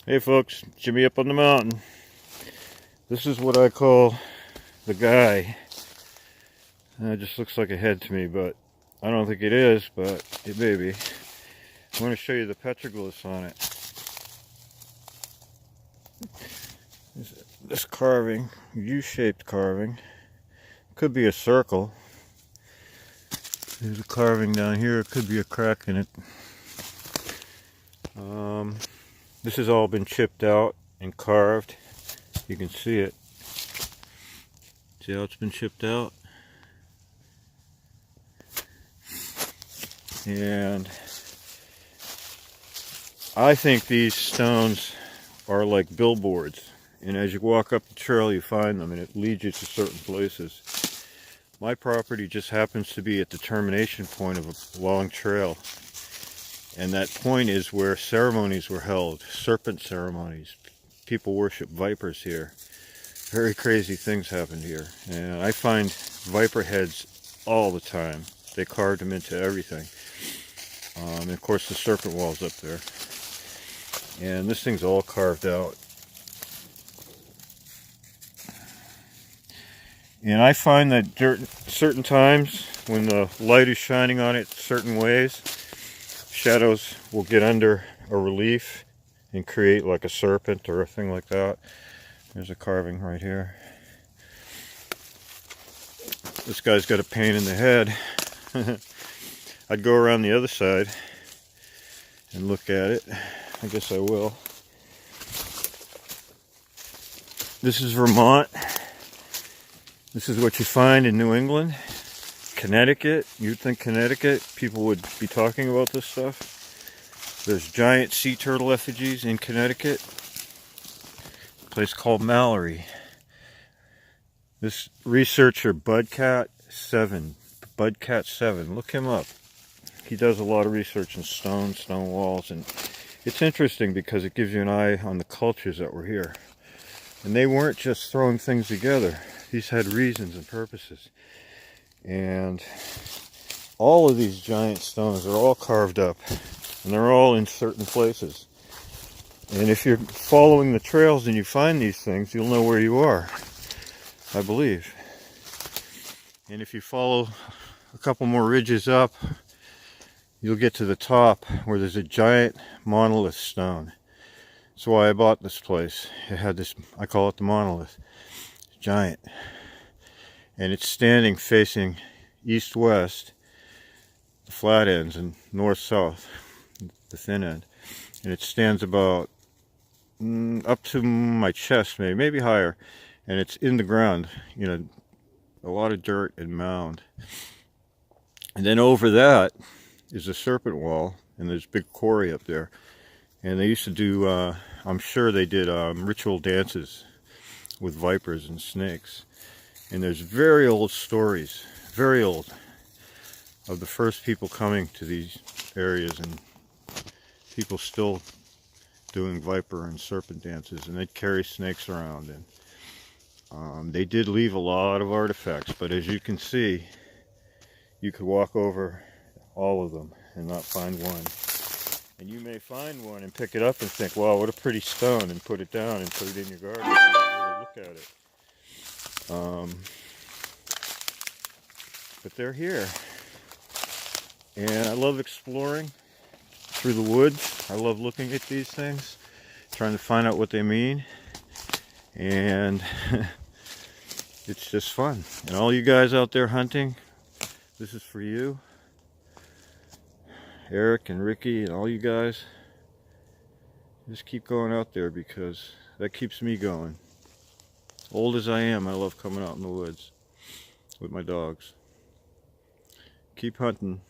Hey folks, Jimmy up on the mountain. This is what I call the guy. It just looks like a head to me, but I don't think it is, but it may be. I'm going to show you the petroglyphs on it. This carving, U-shaped carving, could be a circle. There's a carving down here, it could be a crack in it. This has all been chipped out and carved. You can see it. See how it's been chipped out? And I think these stones are like billboards. And as you walk up the trail, you find them, and it leads you to certain places. My property just happens to be at the termination point of a long trail. And that point is where ceremonies were held, serpent ceremonies. People worship vipers here. Very crazy things happened here. And I find viper heads all the time. They carved them into everything. And of course the serpent wall's up there. And this thing's all carved out. And I find that certain times when the light is shining on it certain ways, shadows will get under a relief and create like a serpent or a thing like that. There's a carving right here. This guy's got a pain in the head. I'd go around the other side and look at it. I guess I will. This is Vermont. This is what you find in New England. Connecticut. You'd think Connecticut, people would be talking about this stuff. There's giant sea turtle effigies in Connecticut. A place called Mallory. This researcher, Budcat7, look him up. He does a lot of research in stone walls, and it's interesting because it gives you an eye on the cultures that were here. And they weren't just throwing things together. These had reasons and purposes. And all of these giant stones are all carved up, and they're all in certain places. And if you're following the trails and you find these things, you'll know where you are, I believe. And if you follow a couple more ridges up, you'll get to the top where there's a giant monolith stone. That's why I bought this place. It had this, I call it the monolith. It's giant. And it's standing facing east-west, the flat ends, and north-south, the thin end. And it stands about up to my chest, maybe higher. And it's in the ground, you know, a lot of dirt and mound. And then over that is a serpent wall, and there's a big quarry up there. And they used to do, I'm sure they did ritual dances with vipers and snakes. And there's very old stories, very old, of the first people coming to these areas, and people still doing viper and serpent dances, and they'd carry snakes around. And they did leave a lot of artifacts, but as you can see, you could walk over all of them and not find one. And you may find one and pick it up and think, wow, what a pretty stone, and put it down and put it in your garden and not really look at it. But they're here, and I love exploring through the woods. I love looking at these things, trying to find out what they mean, and it's just fun. And all you guys out there hunting, this is for you. Eric and Ricky and all you guys, just keep going out there, because that keeps me going. Old as I am, I love coming out in the woods with my dogs. Keep hunting.